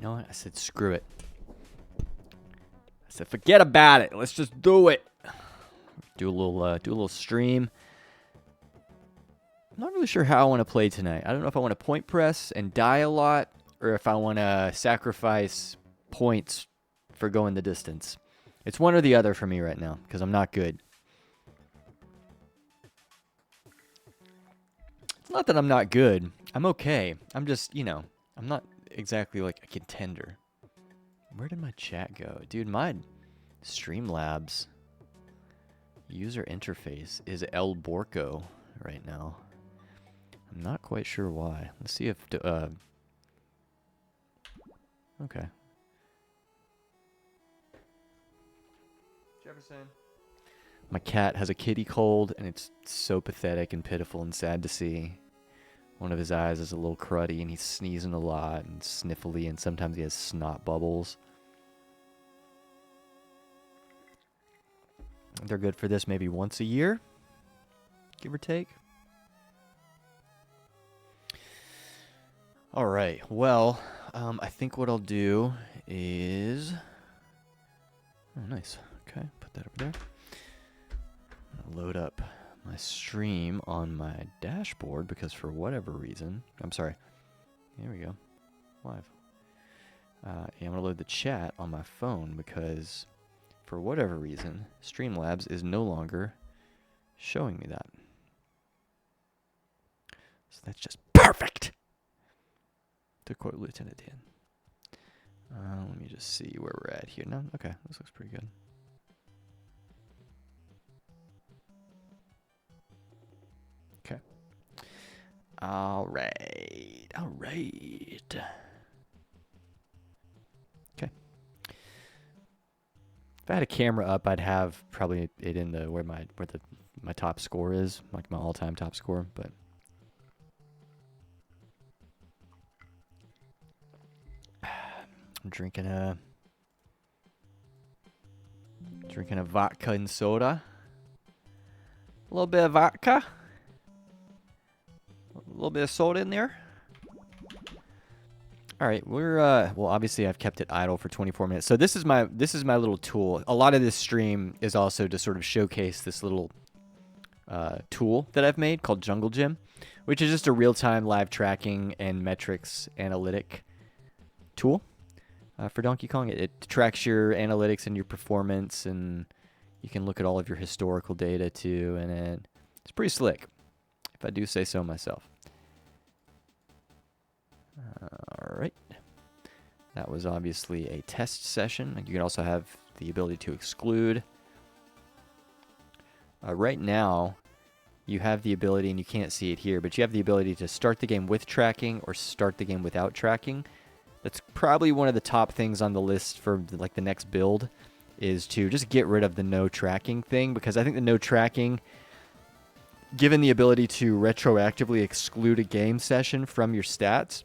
You know what? I said screw it. I said forget about it. Let's just do it. Do a little stream. I'm not really sure how I want to play tonight. I don't know if I want to point press and die a lot, or if I want to sacrifice points for going the distance. It's one or the other for me right now, because I'm not good. It's not that I'm not good. I'm okay. I'm just, I'm not exactly like a contender. Where did my chat go? Dude, my Streamlabs user interface is El Borco right now. I'm not quite sure why. Let's see if... okay. Jefferson. My cat has a kitty cold, and it's so pathetic and pitiful and sad to see. One of his eyes is a little cruddy, and he's sneezing a lot and sniffly, and sometimes he has snot bubbles. They're good for this maybe once a year, give or take. All right, well, I think what I'll do is... Oh, nice. Okay, put that over there. I'll load up my stream on my dashboard because for whatever reason... I'm sorry. Here we go. Live. Yeah, I'm going to load the chat on my phone because for whatever reason, Streamlabs is no longer showing me that. So that's just perfect! To quote Lieutenant Dan. Let me just see where we're at here. No, okay, this looks pretty good. Okay. All right. Okay. If I had a camera up, I'd have probably it in the where my top score is, like my all-time top score, but. I'm drinking a vodka and soda. A little bit of vodka. A little bit of soda in there. All right, we're well, obviously I've kept it idle for 24 minutes. So this is my little tool. A lot of this stream is also to sort of showcase this little tool that I've made called Jungle Gym, which is just a real-time live tracking and metrics analytic tool. For Donkey Kong, it tracks your analytics and your performance, and you can look at all of your historical data too, and it's pretty slick, if I do say so myself. All right. That was obviously a test session. You can also have the ability to exclude. Right now, you have the ability, and you can't see it here, but you have the ability to start the game with tracking or start the game without tracking. That's probably one of the top things on the list for like the next build, is to just get rid of the no tracking thing, because I think the no tracking, given the ability to retroactively exclude a game session from your stats,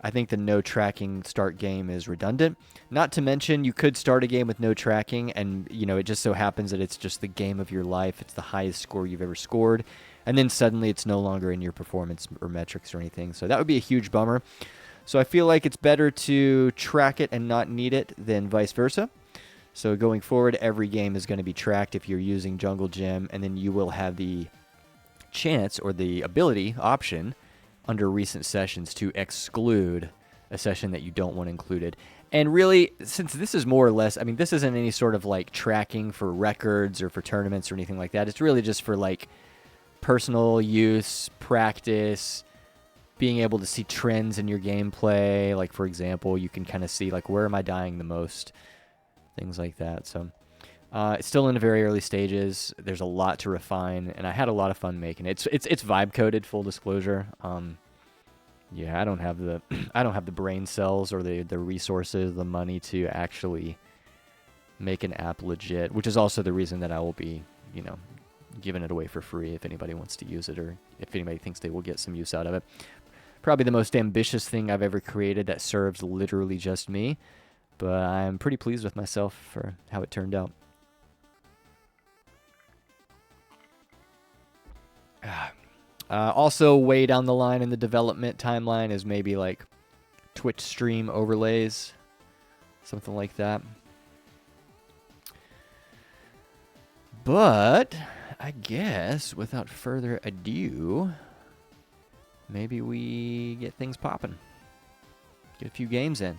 I think the no tracking start game is redundant. Not to mention, you could start a game with no tracking, and it just so happens that it's just the game of your life. It's the highest score you've ever scored, and then suddenly it's no longer in your performance or metrics or anything. So that would be a huge bummer. So I feel like it's better to track it and not need it than vice versa. So going forward, every game is going to be tracked if you're using Jungle Gym, and then you will have the chance or the ability option under recent sessions to exclude a session that you don't want included. And really, since this is more or less, this isn't any sort of like tracking for records or for tournaments or anything like that. It's really just for like personal use, practice, being able to see trends in your gameplay. Like, for example, you can kind of see, like, where am I dying the most? Things like that. So, it's still in the very early stages. There's a lot to refine, and I had a lot of fun making it. It's vibe coded, full disclosure. Yeah, I don't have the brain cells or the resources, the money to actually make an app legit, which is also the reason that I will be, giving it away for free if anybody wants to use it, or if anybody thinks they will get some use out of it. Probably the most ambitious thing I've ever created that serves literally just me, but I'm pretty pleased with myself for how it turned out. Also, way down the line in the development timeline is maybe like Twitch stream overlays, something like that. But I guess without further ado, maybe we get things popping. Get a few games in.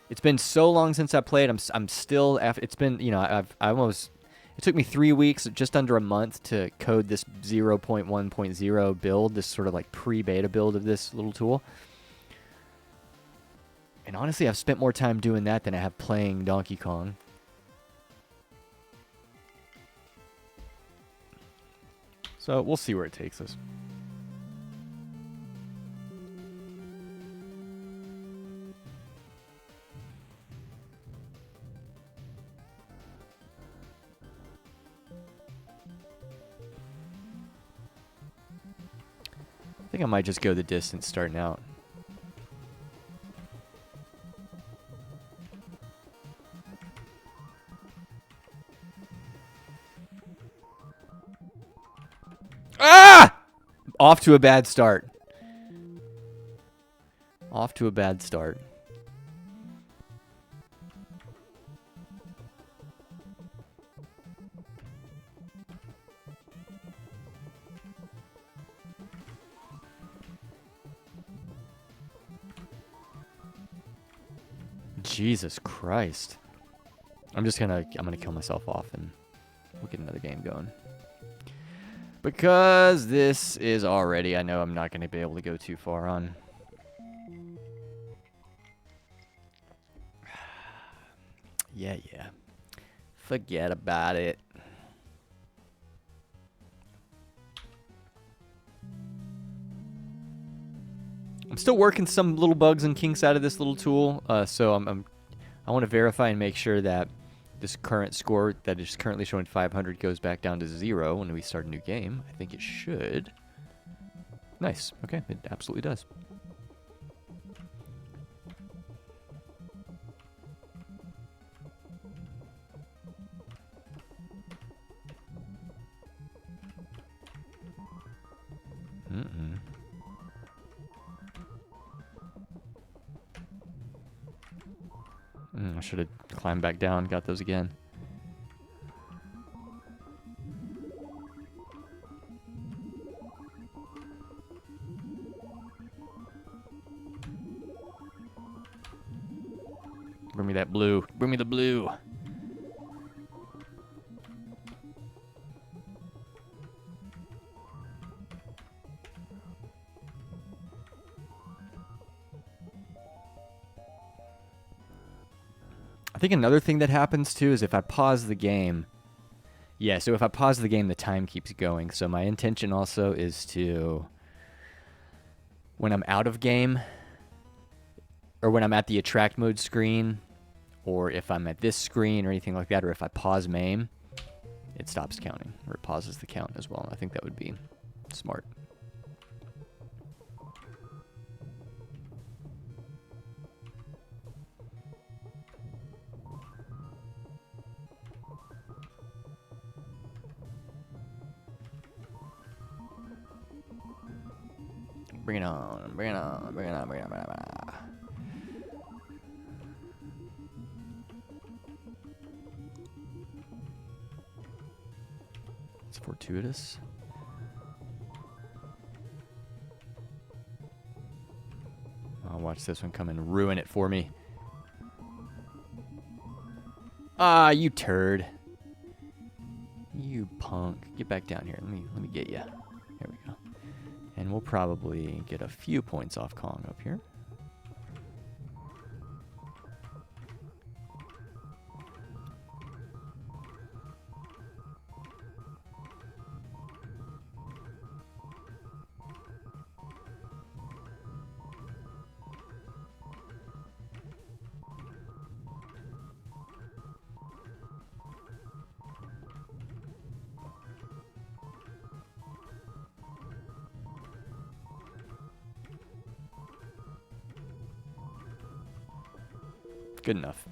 It's been so long since I played. I'm still after. It's been, you know, it took me 3 weeks, just under a month, to code this 0.1.0 build, this sort of like pre-beta build of this little tool. And honestly, I've spent more time doing that than I have playing Donkey Kong. So we'll see where it takes us. I think I might just go the distance starting out. Ah! Off to a bad start. Off to a bad start. Jesus Christ. I'm gonna kill myself off and we'll get another game going. Because this is already, I know I'm not gonna be able to go too far on. Yeah. Forget about it. I'm still working some little bugs and kinks out of this little tool, so I want to verify and make sure that this current score that is currently showing 500 goes back down to 0 when we start a new game. I think it should. Nice. Okay, it absolutely does. I should have climbed back down, got those again. Bring me that blue. Bring me the blue. I think another thing that happens too is if I pause the game. Yeah, so if I pause the game, the time keeps going. So my intention also is to, when I'm out of game, or when I'm at the attract mode screen, or if I'm at this screen or anything like that, or if I pause MAME, it stops counting, or it pauses the count as well. I think that would be smart. Bring it on, bring it on, bring it on, bring it on, bring it on. It's fortuitous. I'll watch this one come and ruin it for me. Ah, you turd. You punk. Get back down here. Let me get you. There we go. And we'll probably get a few points off Kong up here. Good enough.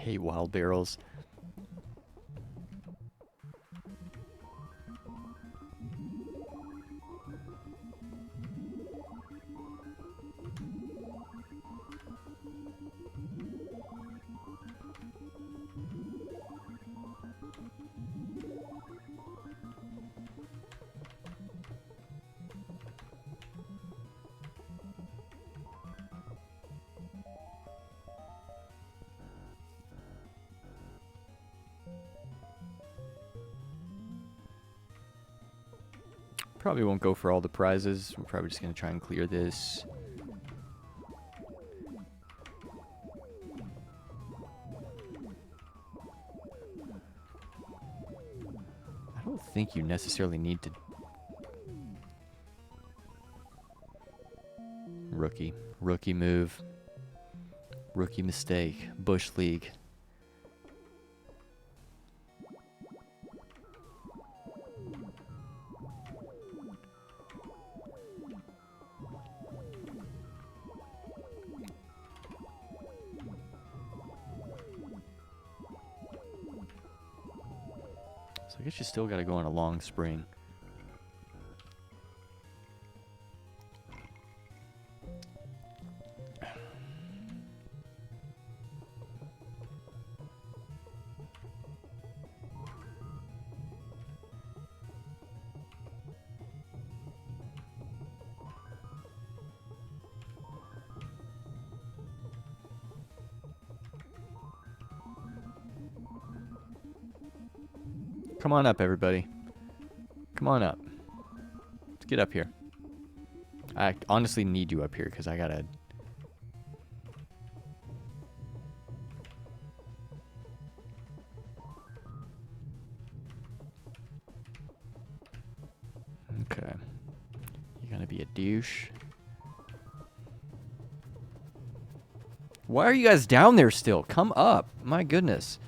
hate wild barrels. Probably won't go for all the prizes. We're probably just going to try and clear this. I don't think you necessarily need to... Rookie. Rookie move. Rookie mistake. Bush League. So I guess you still got to go on a long spring. Come on up, everybody. Come on up. Let's get up here. I honestly need you up here because I gotta... Okay. You're gonna be a douche. Why are you guys down there still? Come up. My goodness.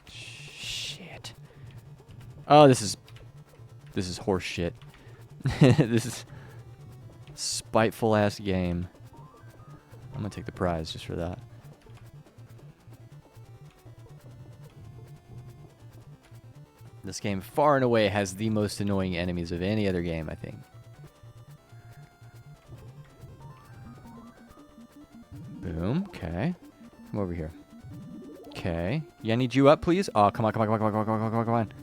Shit. Oh, this is horse shit. This is spiteful ass game. I'm gonna take the prize just for that. This game far and away has the most annoying enemies of any other game, I think. Boom. Okay. Come over here. Okay. Yeah, I need you up, please. Oh, come on, come on, come on, come on, come on, come on, come on.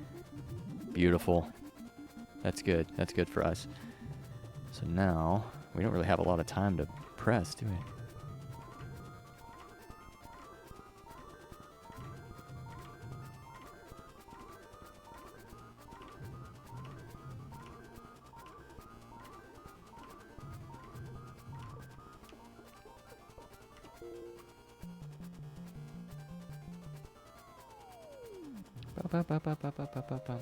Beautiful. That's good. That's good for us. So now, we don't really have a lot of time to press, do we? Ba, ba, ba, ba, ba, ba, ba, ba.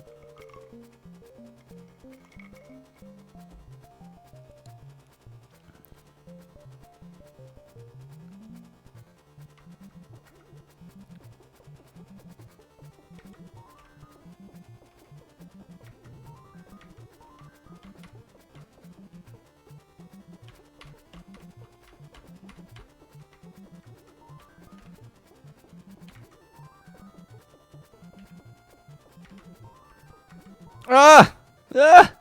Ah! Ah!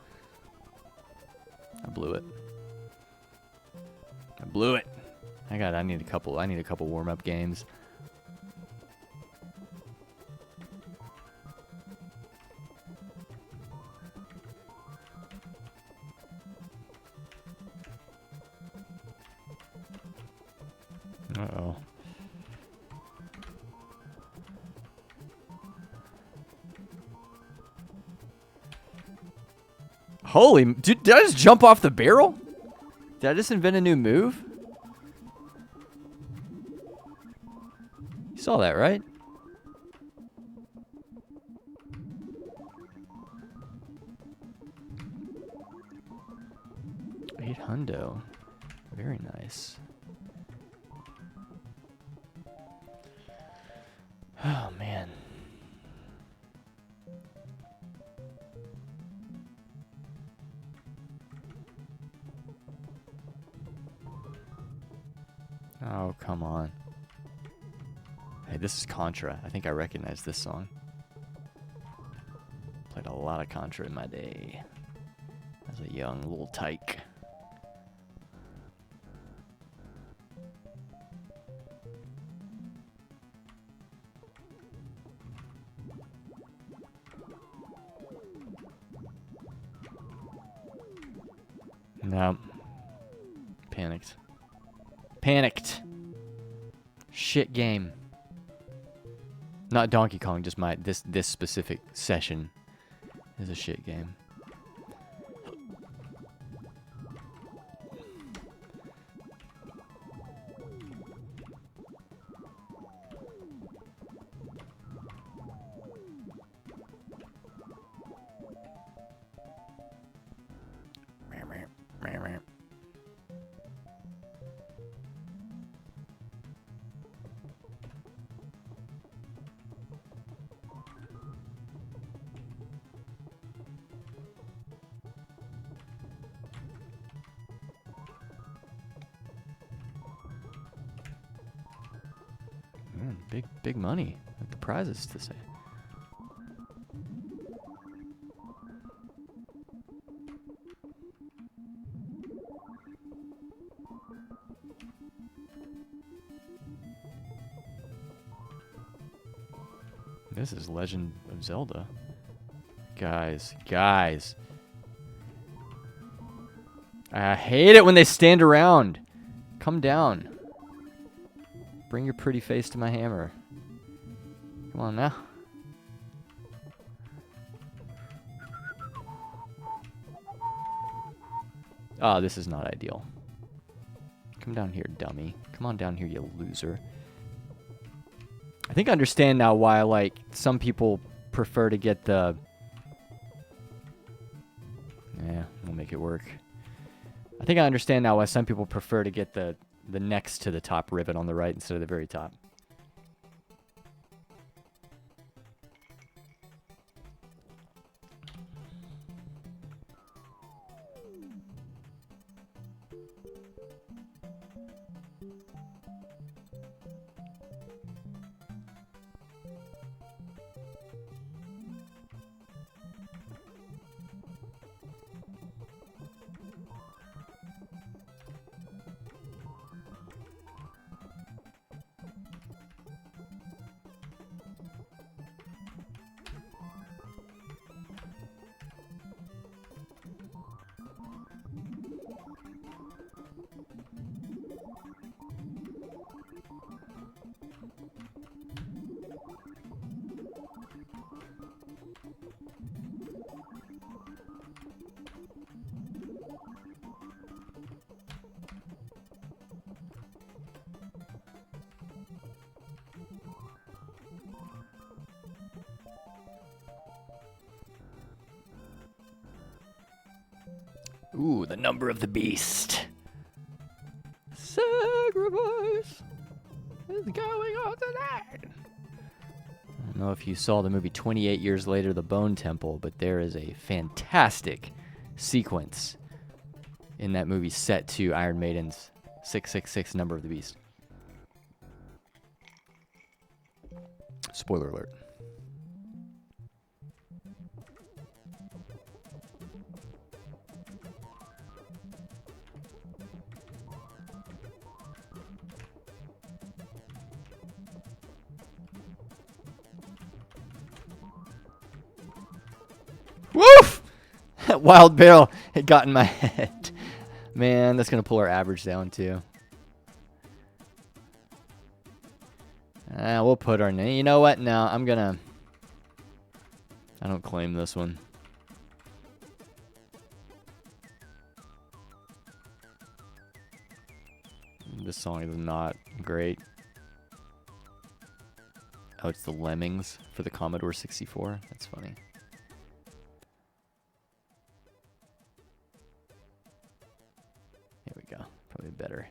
I blew it. I blew it. I need a couple warm-up games. Uh-oh. Holy, dude, did I just jump off the barrel? Did I just invent a new move? You saw that, right? $800. Very nice. Oh, man. Oh, come on. this is Contra. I think I recognize this song. Played a lot of Contra in my day as a young little tyke. No. Panicked. Panicked. Shit game. Not Donkey Kong, just this specific session is a shit game. Big money. Like the prizes to say. This is Legend of Zelda. Guys. I hate it when they stand around. Come down. Bring your pretty face to my hammer. Come on now. Oh, this is not ideal. Come down here, dummy. Come on down here, you loser. I think I understand now why, like, some people prefer to get the... Yeah, we'll make it work. I think I understand now why some people prefer to get the next to the top rivet on the right instead of the very top. Ooh, the number of the beast. Sacrifice is going on tonight. I don't know if you saw the movie 28 Years Later, The Bone Temple, but there is a fantastic sequence in that movie set to Iron Maiden's 666 Number of the Beast. Spoiler alert. Woof! That wild barrel had got in my head. Man, that's going to pull our average down too. We'll put our name. You know what? No, I'm going to... I don't claim this one. This song is not great. Oh, it's the Lemmings for the Commodore 64. That's funny. Here we go. Probably better.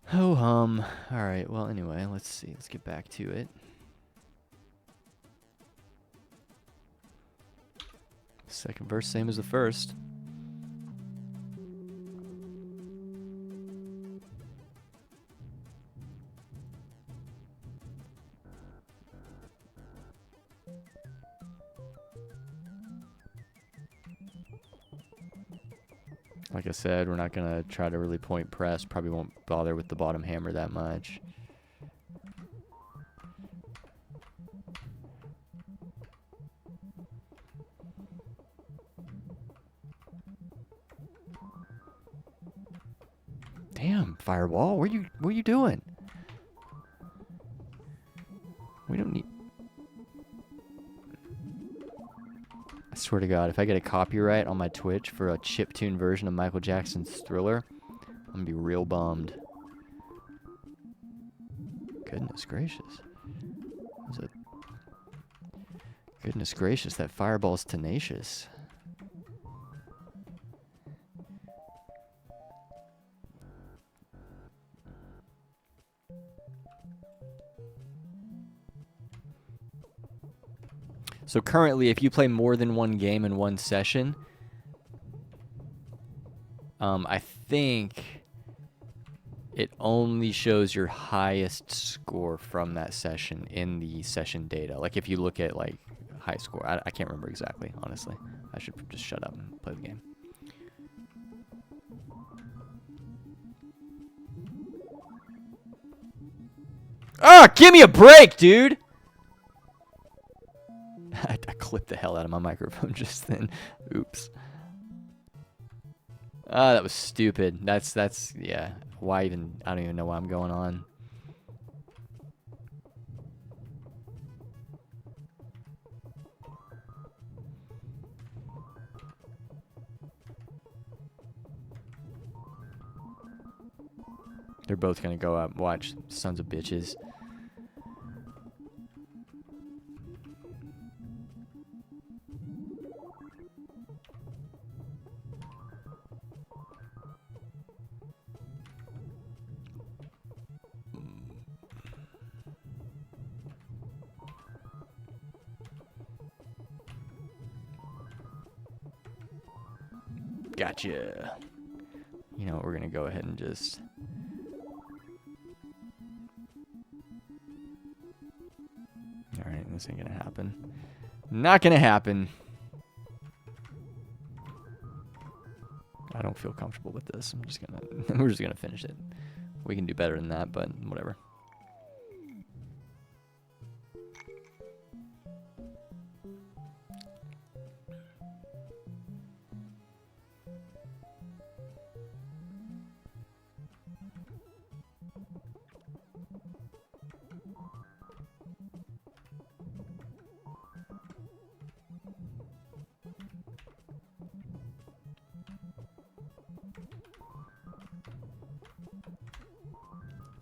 Ho hum. Alright, well, anyway, let's see. Let's get back to it. Second verse, same as the first. Like I said, we're not going to try to really point press. Probably won't bother with the bottom hammer that much. Damn, Fireball, what are you doing? We don't need... I swear to God, if I get a copyright on my Twitch for a chiptune version of Michael Jackson's Thriller, I'm gonna be real bummed. Goodness gracious. Goodness gracious, that Fireball's tenacious. So currently, if you play more than one game in one session, I think it only shows your highest score from that session in the session data. Like if you look at like high score, I can't remember exactly, honestly. I should just shut up and play the game. Ah, give me a break, dude! I clipped the hell out of my microphone just then. Oops. Ah, that was stupid. That's yeah. Why even? I don't even know why I'm going on. They're both gonna go up. Watch, sons of bitches. Gotcha. You know what, we're gonna go ahead and just... Alright, this ain't gonna happen. Not gonna happen. I don't feel comfortable with this. I'm just gonna... we're just gonna finish it. We can do better than that, but whatever.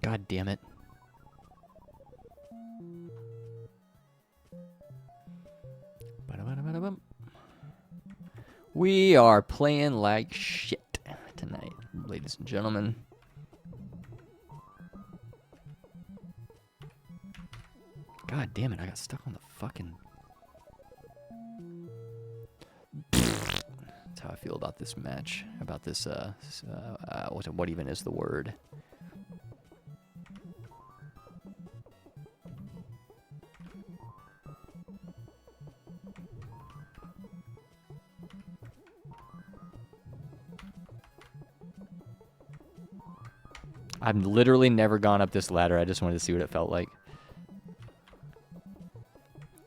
God damn it. We are playing like shit tonight, ladies and gentlemen. God damn it, I got stuck on the fucking... That's how I feel about this match. About this, what even is the word? I've literally never gone up this ladder. I just wanted to see what it felt like.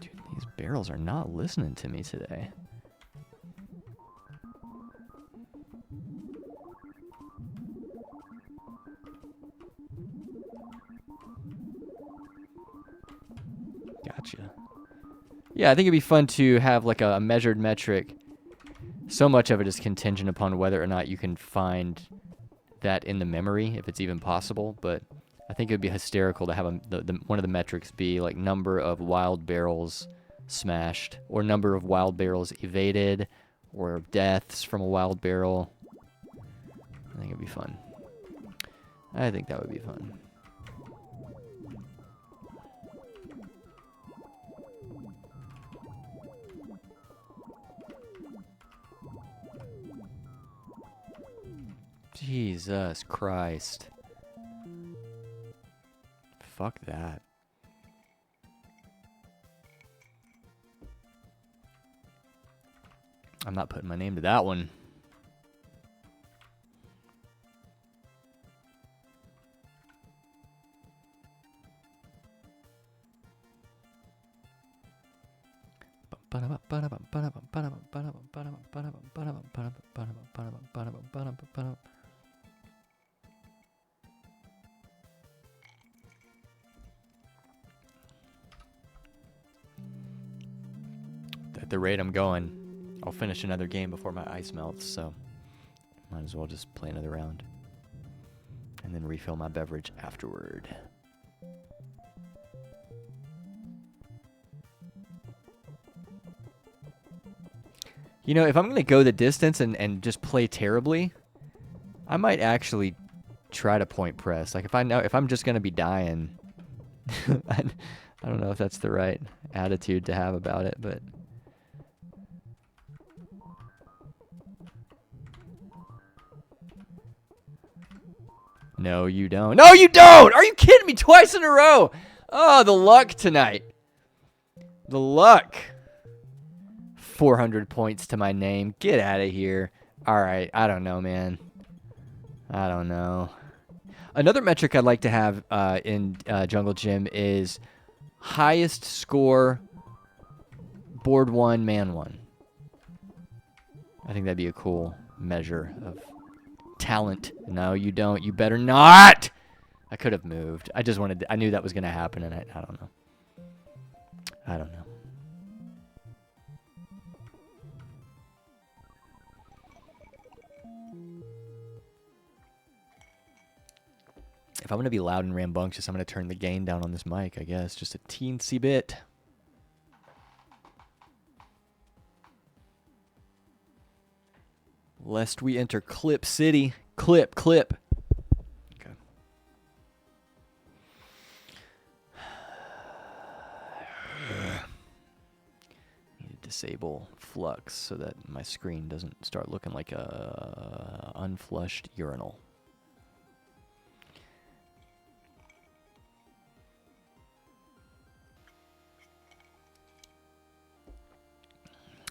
Dude, these barrels are not listening to me today. Gotcha. Yeah, I think it'd be fun to have like a measured metric. So much of it is contingent upon whether or not you can find that in the memory, if it's even possible, but I think it would be hysterical to have one of the metrics be like number of wild barrels smashed, or number of wild barrels evaded, or deaths from a wild barrel. I think it'd be fun. I think that would be fun. Jesus Christ. Fuck that. I'm not putting my name to that one. At the rate I'm going, I'll finish another game before my ice melts, so might as well just play another round. And then refill my beverage afterward. You know, if I'm going to go the distance and just play terribly, I might actually try to point press. Like, if I'm just going to be dying, I don't know if that's the right attitude to have about it, but... No, you don't. No, you don't! Are you kidding me? Twice in a row! Oh, the luck tonight. The luck. 400 points to my name. Get out of here. All right, I don't know, man. I don't know. Another metric I'd like to have in Jungle Gym is highest score, board one, man one. I think that'd be a cool measure of talent. No, you don't. You better not. I could have moved. I knew that was going to happen, and I don't know. I don't know. If I'm going to be loud and rambunctious, I'm going to turn the gain down on this mic, I guess. Just a teensy bit. Lest we enter Clip City. Clip. Okay. Need to disable flux so that my screen doesn't start looking like a unflushed urinal.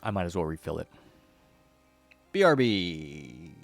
I might as well refill it. BRB.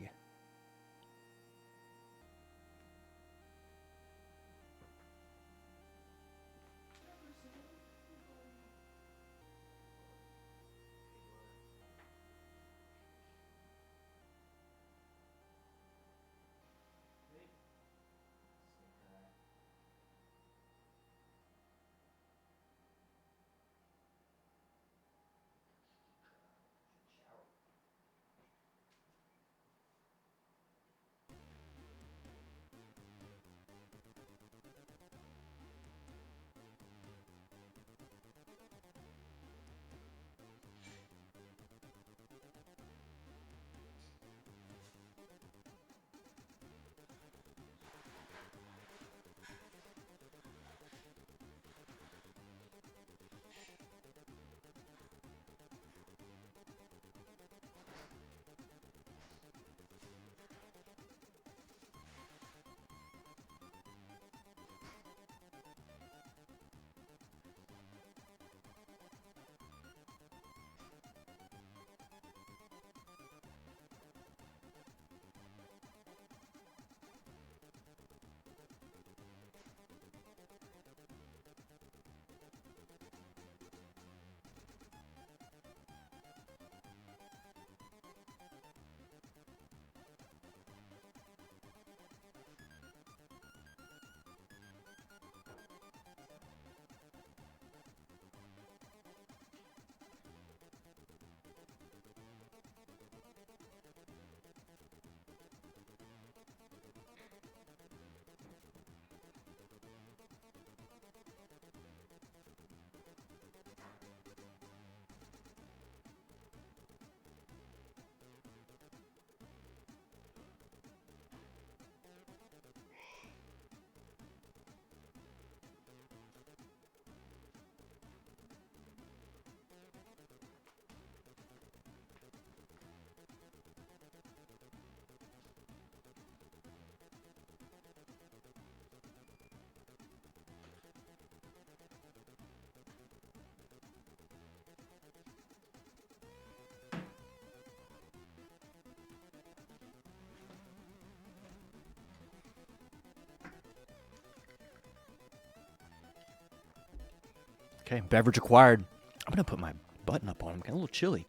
Okay, beverage acquired. I'm going to put my button up on him. Kind of a little chilly.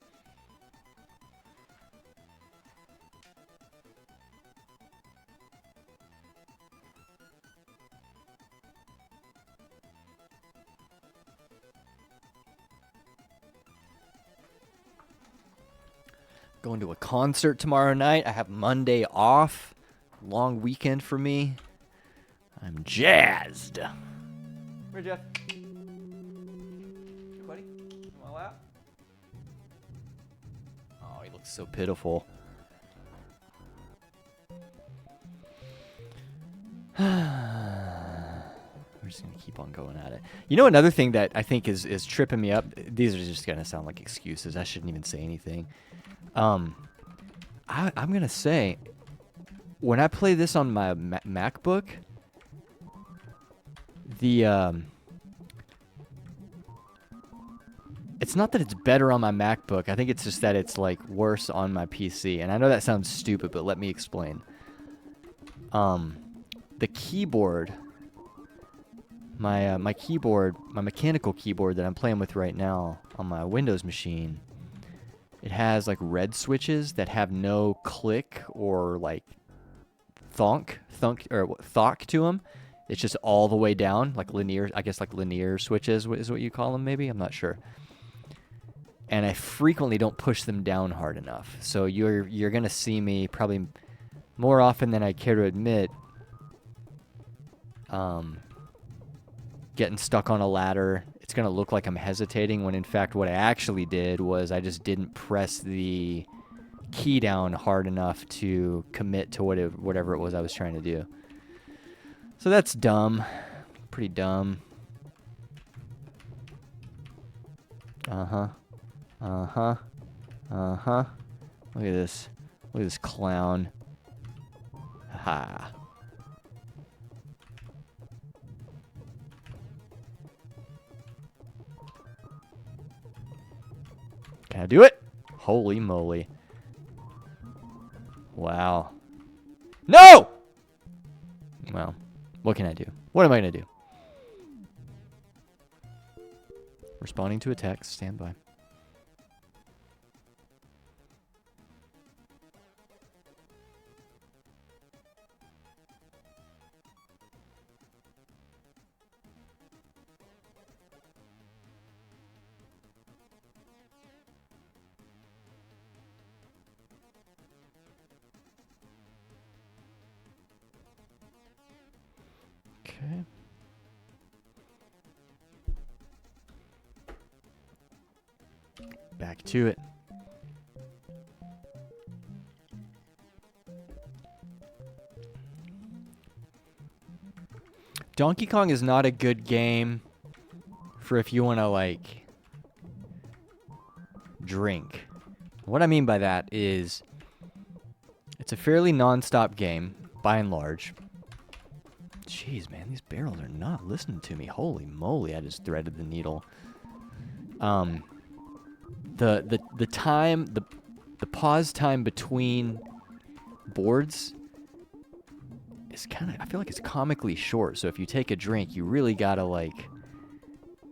Going to a concert tomorrow night. I have Monday off. Long weekend for me. I'm jazzed. Where, Jeff? Hey, buddy? You want a lap? Oh, he looks so pitiful. We're just going to keep on going at it. You know, another thing that I think is tripping me up. These are just going to sound like excuses. I shouldn't even say anything. I'm going to say, when I play this on my MacBook, it's not that it's better on my MacBook. I think it's just that it's like worse on my PC. And I know that sounds stupid, but let me explain. The keyboard, my keyboard, my mechanical keyboard that I'm playing with right now on my Windows machine, it has like red switches that have no click or like thunk to them. It's just all the way down, like linear. I guess like linear switches is what you call them. Maybe, I'm not sure. And I frequently don't push them down hard enough. So you're gonna see me probably more often than I care to admit, getting stuck on a ladder. It's going to look like I'm hesitating when in fact what I actually did was I just didn't press the key down hard enough to commit to whatever it was I was trying to do. So that's dumb. Pretty dumb. Uh-huh. Uh-huh. Uh-huh. Look at this. Look at this clown. Ha. Can I do it? Holy moly. Wow. No! Well, what can I do? What am I going to do? Responding to a text. Stand by. Okay. Back to it. Donkey Kong is not a good game for if you want to, like, drink. What I mean by that is it's a fairly non-stop game, by and large. Jeez, man, these barrels are not listening to me. Holy moly, I just threaded the needle. The time, the pause time between boards is kind of, I feel like it's comically short. So if you take a drink, you really gotta, like,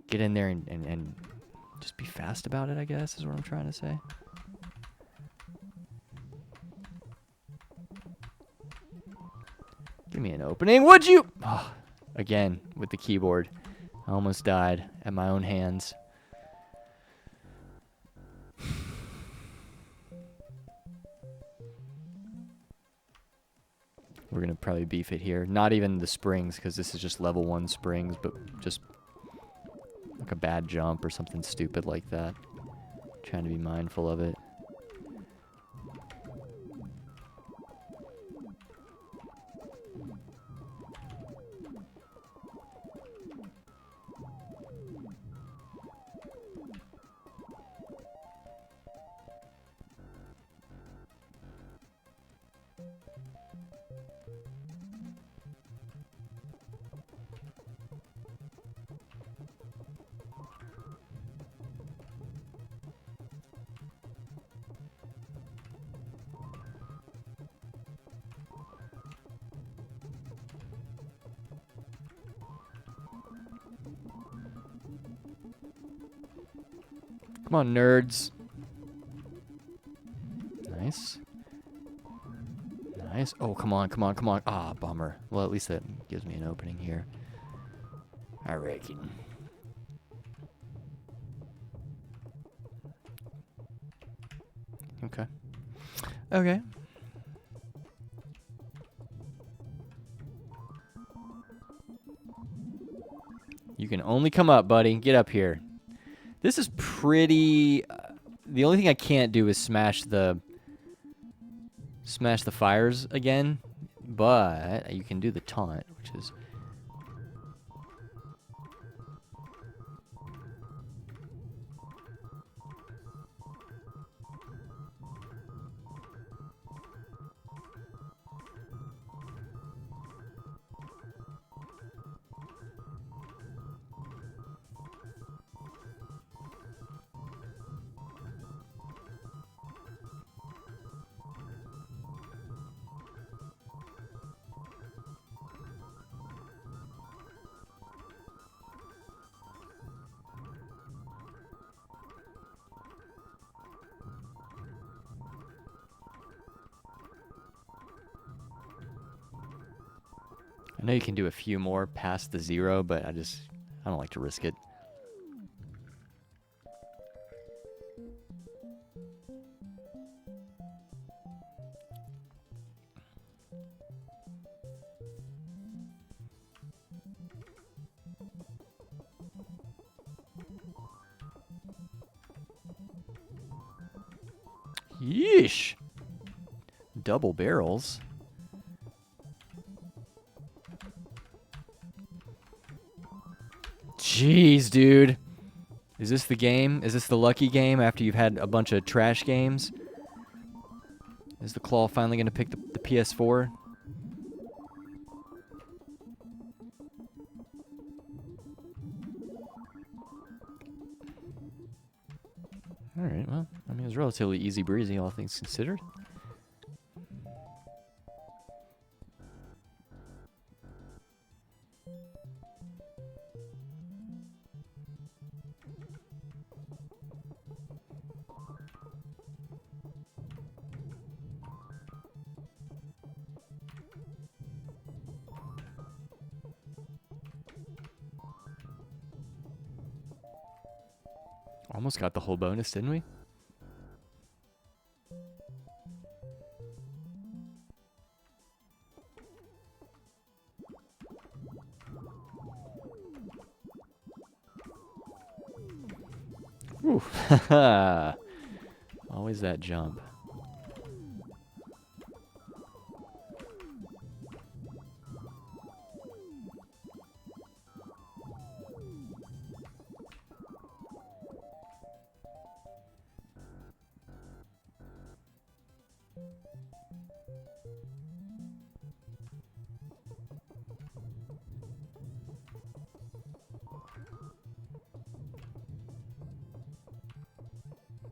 get in there and just be fast about it, I guess, is what I'm trying to say. Give me an opening, would you? Oh, again, with the keyboard. I almost died at my own hands. We're going to probably beef it here. Not even the springs, because this is just level 1 springs, but just like a bad jump or something stupid like that. Trying to be mindful of it. Come on, nerds. Nice. Nice. Oh, come on, come on, come on. Ah, bummer. Well, at least that gives me an opening here. I reckon. Okay. Okay. You can only come up, buddy. Get up here. This is pretty... the only thing I can't do is smash the fires again, but you can do the taunt, which is... I know you can do a few more past the 0, but I don't like to risk it. Yeesh. Double barrels. Jeez, dude. Is this the game? Is this the lucky game after you've had a bunch of trash games? Is the claw finally going to pick the PS4? Alright, well, I mean, it was relatively easy breezy, all things considered. Almost got the whole bonus, didn't we? Ooh. Always that jump.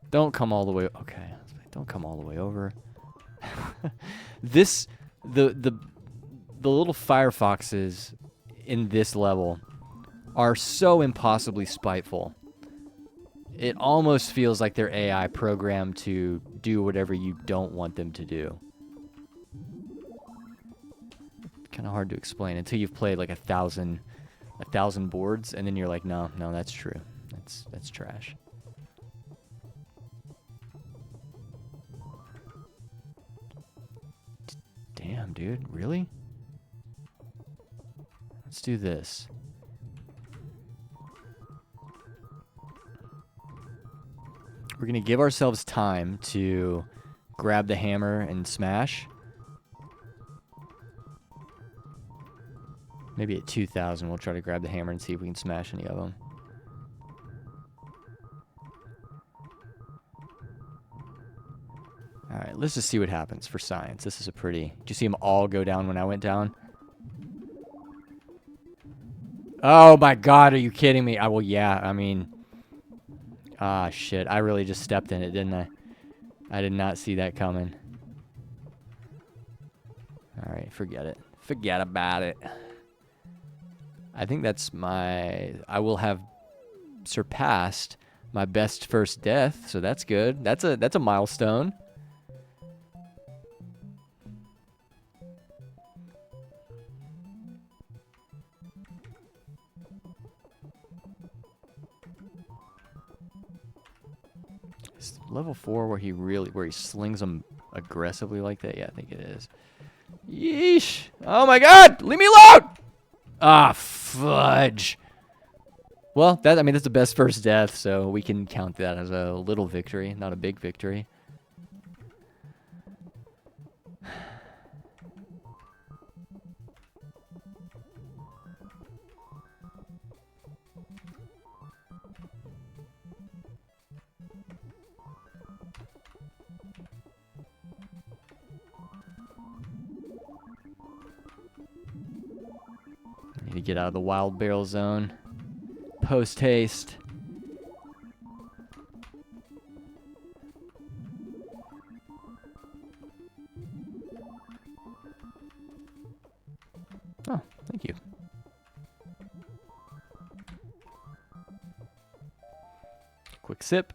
Don't come all the way. Okay, don't come all the way over. The little firefoxes in this level are so impossibly spiteful. It almost feels like they're AI programmed to do whatever you don't want them to do. Kind of hard to explain until you've played like a thousand boards, and then you're like, no, that's true. That's trash. Damn, dude, really? Let's do this. We're going to give ourselves time to grab the hammer and smash. Maybe at 2,000 we'll try to grab the hammer and see if we can smash any of them. Alright, let's just see what happens for science. This is a pretty... Did you see them all go down when I went down? Oh my god, are you kidding me? Well, yeah, I mean... Ah, shit. I really just stepped in it, didn't I? I did not see that coming. Alright, forget it. Forget about it. I think that's my... I will have surpassed My best first death, so that's good. That's a milestone. Is level 4 where he slings them aggressively like that? Yeah, I think it is. Yeesh! Oh my God! Leave me alone! Ah, fudge. Well, that's the best first death, so we can count that as a little victory, not a big victory. Need to get out of the wild barrel zone. Post haste. Oh, thank you. Quick sip.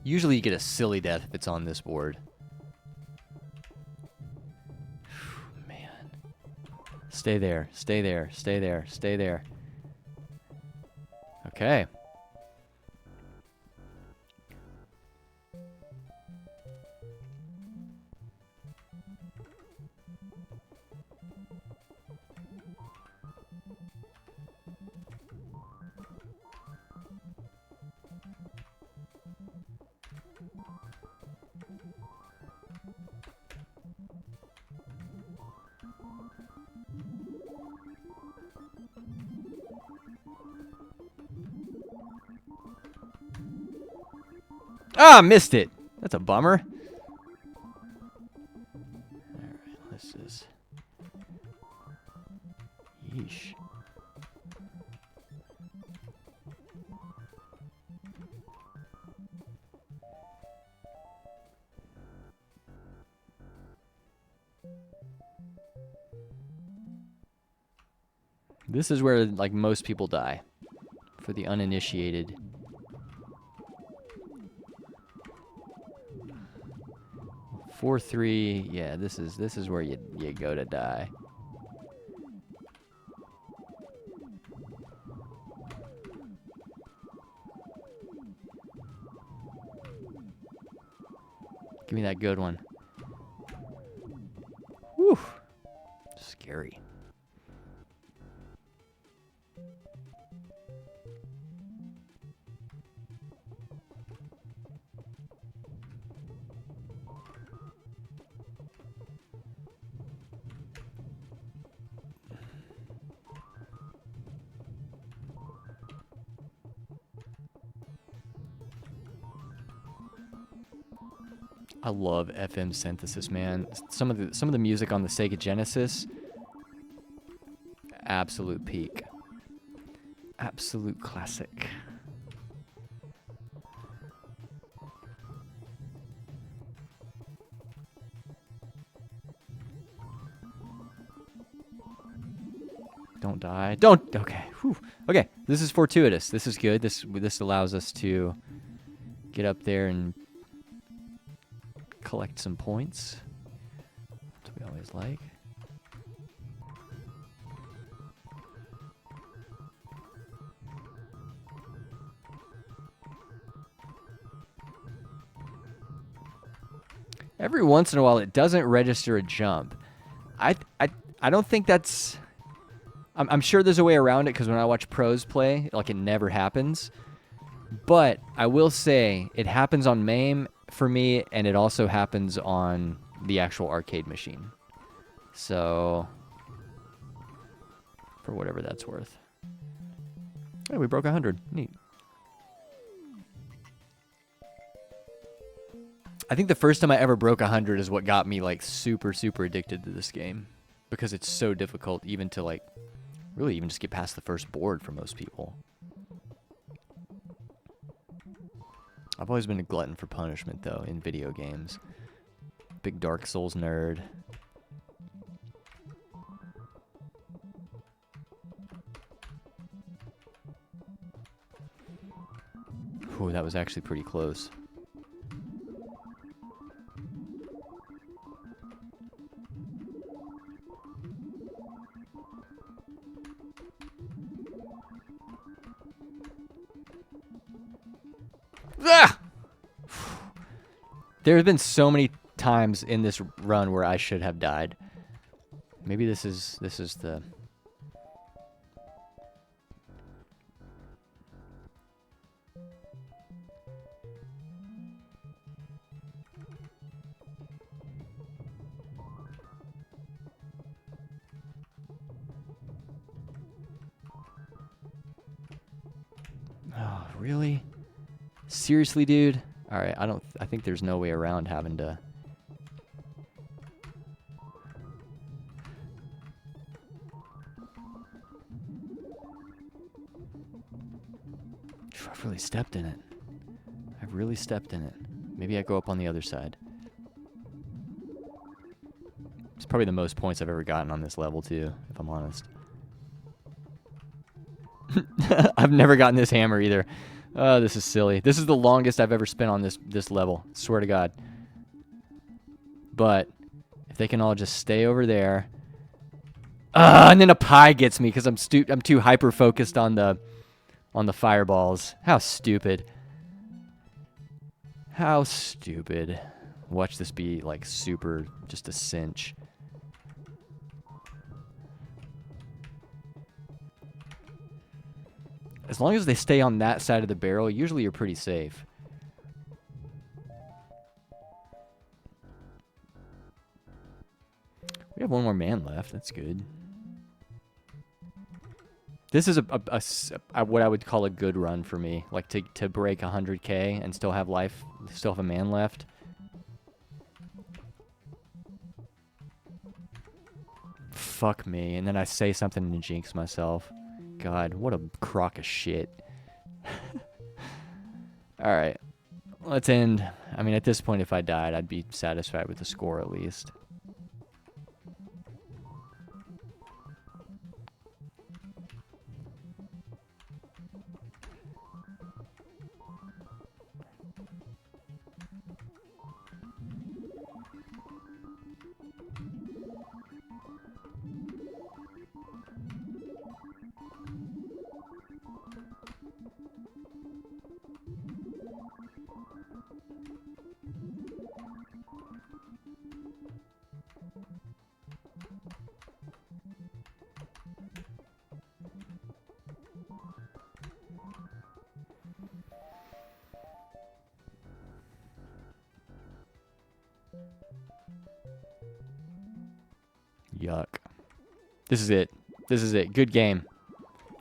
Usually you get a silly death if it's on this board. Man. Stay there, stay there, stay there, stay there. Okay. Ah, missed it. That's a bummer. Alright, let's just... Yeesh. This is where, like, most people die. For the uninitiated. 4-3, yeah, this is where you go to die. Give me that good one. Whew. Scary. I love FM synthesis, man. Some of the music on the Sega Genesis, absolute peak. Absolute classic. Don't die. Don't. Okay. Whew. Okay. This is fortuitous. This is good. This allows us to get up there and collect some points. That's what we always like. Every once in a while, it doesn't register a jump. I don't think that's... I'm sure there's a way around it, because when I watch pros play, like, it never happens. But I will say, it happens on MAME for me, and it also happens on the actual arcade machine. So, for whatever that's worth. Hey, we broke 100. Neat. I think the first time I ever broke 100 is what got me, like, super, super addicted to this game. Because it's so difficult even to, like, really even just get past the first board for most people. I've always been a glutton for punishment, though, in video games. Big Dark Souls nerd. Ooh, that was actually pretty close. Ah! There have been so many times in this run where I should have died. Maybe this is the... Oh, really? Seriously, dude? Alright, I think there's no way around having to... I've really stepped in it. I've really stepped in it. Maybe I go up on the other side. It's probably the most points I've ever gotten on this level, too, if I'm honest. I've never gotten this hammer, either. Oh, this is silly. This is the longest I've ever spent on this level. Swear to God. But if they can all just stay over there... and then a pie gets me because I'm too hyper-focused on the fireballs. How stupid. How stupid. Watch this be, like, super, just a cinch. As long as they stay on that side of the barrel, usually you're pretty safe. We have one more man left. That's good. This is what I would call a good run for me. Like, to break 100k and still have life, still have a man left. Fuck me. And then I say something to jinx myself. God, what a crock of shit. Alright. Let's end. I mean, at this point, if I died, I'd be satisfied with the score at least. Yuck. This is it. This is it. Good game.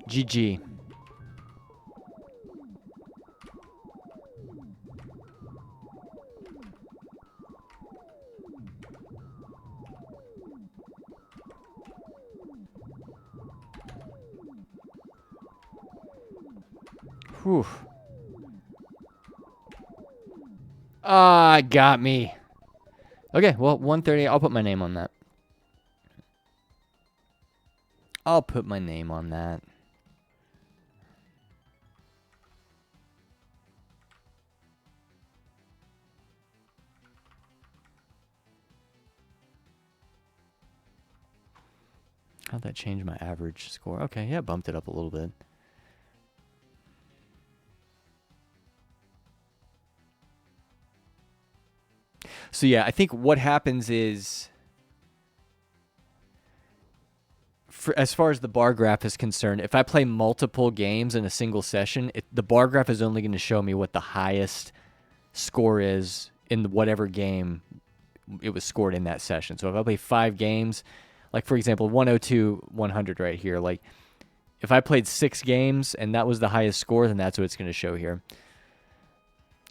GG. Whew. Ah, got me. Okay, well, 130. I'll put my name on that. I'll put my name on that. How'd that change my average score? Okay, yeah, bumped it up a little bit. So yeah, I think what happens is, as far as the bar graph is concerned, if I play multiple games in a single session, the bar graph is only going to show me what the highest score is in whatever game it was scored in that session. So if I play 5 games, like for example, 102, 100 right here, like if I played 6 games and that was the highest score, then that's what it's going to show here.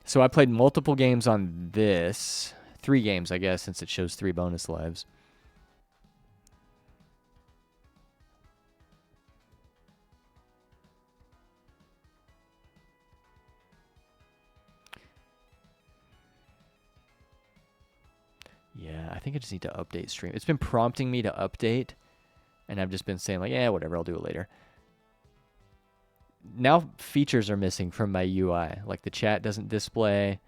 So I played multiple games on this. 3 games, I guess, since it shows 3 bonus lives. think I just need to update stream. It's been prompting me to update, and I've just been saying like, yeah, whatever, I'll do it later. Now features are missing from my UI. Like the chat doesn't display,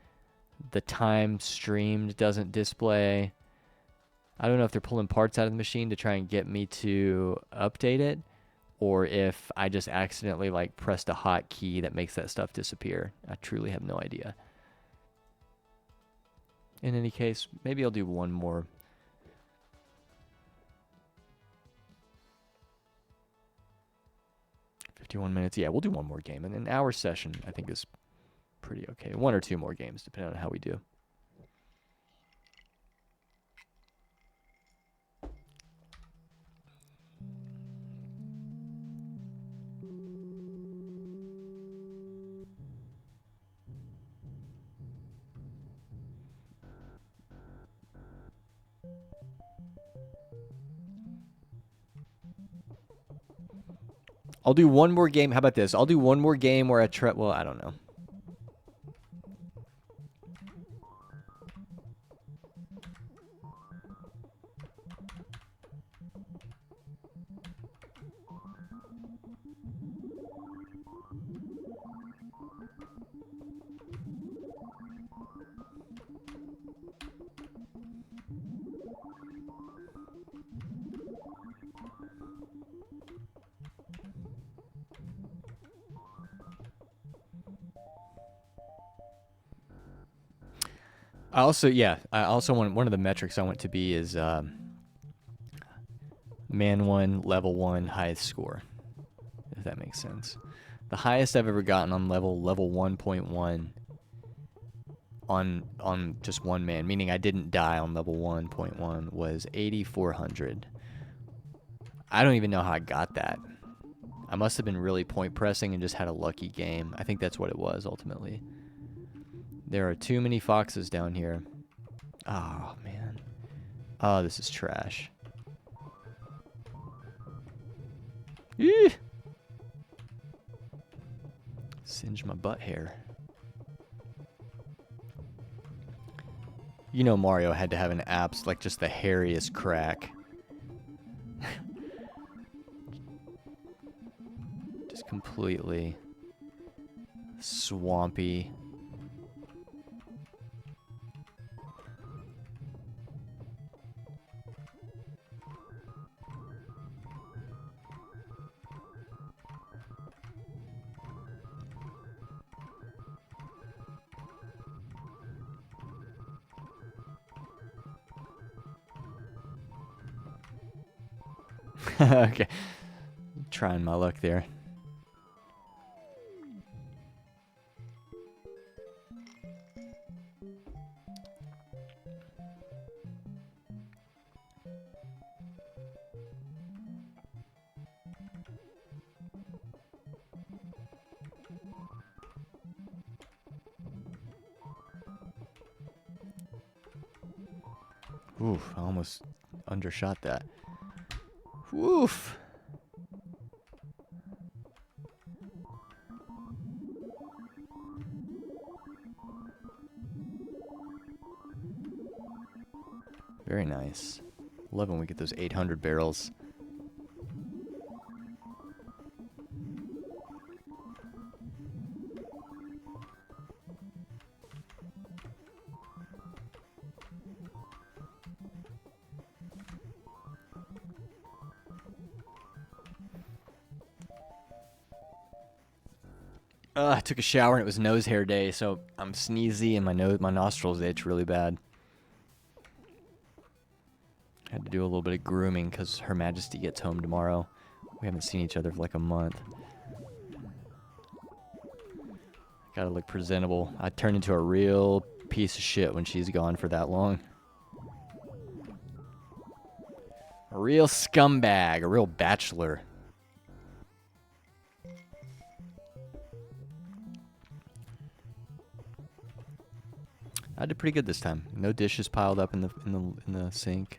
the time streamed doesn't display. I don't know if they're pulling parts out of the machine to try and get me to update it, or if I just accidentally like pressed a hotkey that makes that stuff disappear. I truly have no idea. In any case, maybe I'll do one more. $51. Yeah, we'll do one more game. And an hour session, I think, is pretty okay. 1 or 2 more games, depending on how we do. I'll do one more game. How about this? I'll do one more game where I try. Well, I don't know. I also want one of the metrics I want to be is man 1, level 1, highest score, if that makes sense. The highest I've ever gotten on level 1.1 on just one man, meaning I didn't die on level 1.1, was 8,400. I don't even know how I got that. I must have been really point pressing and just had a lucky game. I think that's what it was ultimately. There are too many foxes down here. Oh, man. Oh, this is trash. Eeh! Singe my butt hair. You know Mario had to have an apps like just the hairiest crack. Just completely swampy. Okay. Trying my luck there. Oof, I almost undershot that. Woof. Very nice. Love when we get those 800 barrels. I took a shower and it was nose hair day, so I'm sneezy and my nostrils itch really bad. Had to do a little bit of grooming because Her Majesty gets home tomorrow. We haven't seen each other for like a month. Gotta look presentable. I turn into a real piece of shit when she's gone for that long. A real scumbag, a real bachelor. I did pretty good this time. No dishes piled up in the sink.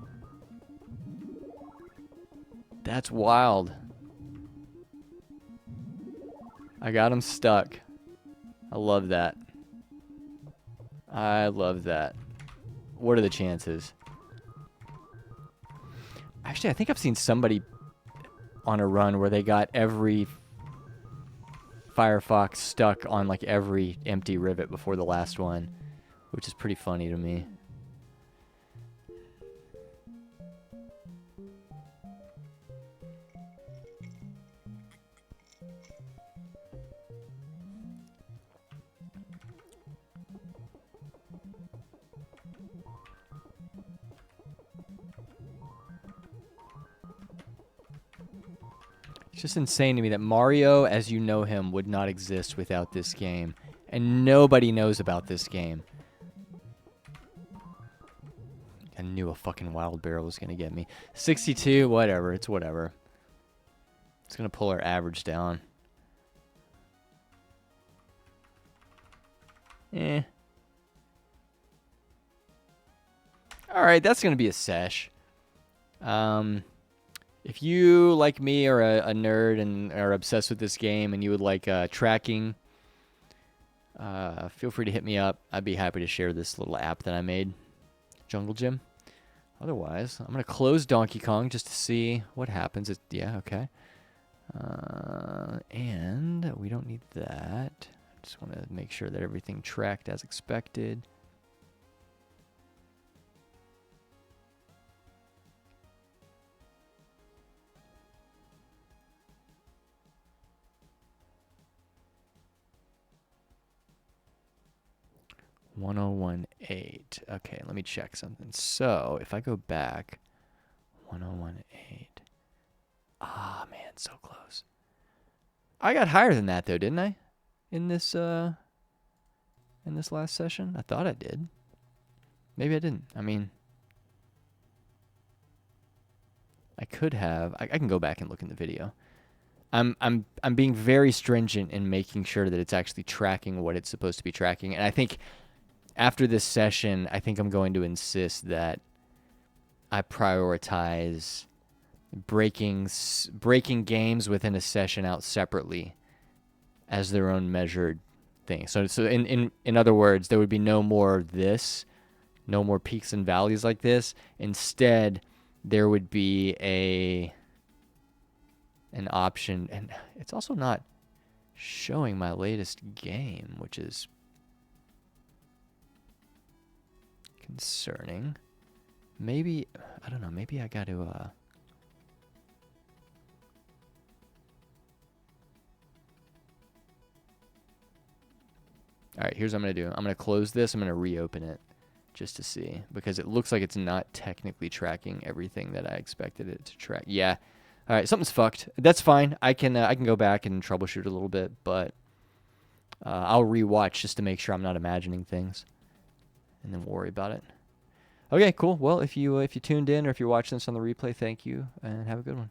That's wild. I got him stuck. I love that. I love that. What are the chances? Actually, I think I've seen somebody on a run where they got every Firefox stuck on like every empty rivet before the last one, which is pretty funny to me. It's just insane to me that Mario, as you know him, would not exist without this game. And nobody knows about this game. I knew a fucking wild barrel was going to get me. 62, whatever. It's whatever. It's going to pull our average down. Eh. Alright, that's going to be a sesh. If you, like me, are a nerd and are obsessed with this game and you would like tracking, feel free to hit me up. I'd be happy to share this little app that I made, Jungle Gym. Otherwise, I'm going to close Donkey Kong just to see what happens. Yeah, okay. And we don't need that. I just want to make sure that everything tracked as expected. $1018. Okay, let me check something. So if I go back, 1018. Ah, man, so close. I got higher than that though, didn't I? In this last session, I thought I did. Maybe I didn't. I mean, I could have. I can go back and look in the video. I'm being very stringent in making sure that it's actually tracking what it's supposed to be tracking, and I think after this session, I think I'm going to insist that I prioritize breaking games within a session out separately as their own measured thing. So in other words, there would be no more of this, no more peaks and valleys like this. Instead, there would be an option, and it's also not showing my latest game, which is concerning. Maybe, I don't know, maybe I got to all right, here's what I'm going to do. I'm going to close this. I'm going to reopen it just to see, because it looks like it's not technically tracking everything that I expected it to track. Yeah. All right, something's fucked. That's fine. I can go back and troubleshoot a little bit, but I'll rewatch just to make sure I'm not imagining things, and then we'll worry about it. Okay, cool. Well, if you tuned in or if you're watching this on the replay, thank you, and have a good one.